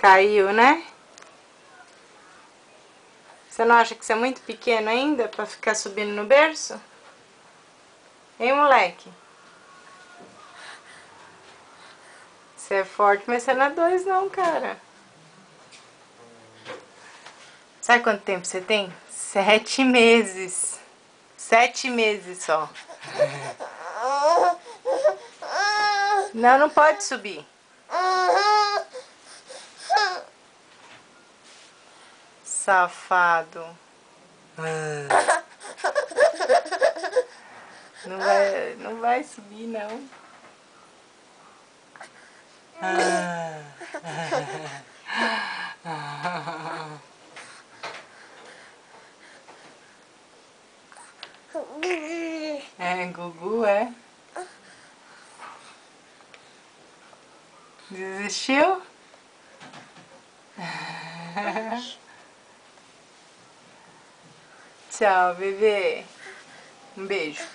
Caiu, né? Você não acha que você é muito pequeno ainda pra ficar subindo no berço? Hein, moleque? Você é forte, mas você não é 2 não, cara. Sabe quanto tempo você tem? 7 meses. 7 meses só. Não, não pode subir. Safado. Não vai subir, não. É, Gugu, é? Desistiu? Tchau, bebê. Um beijo.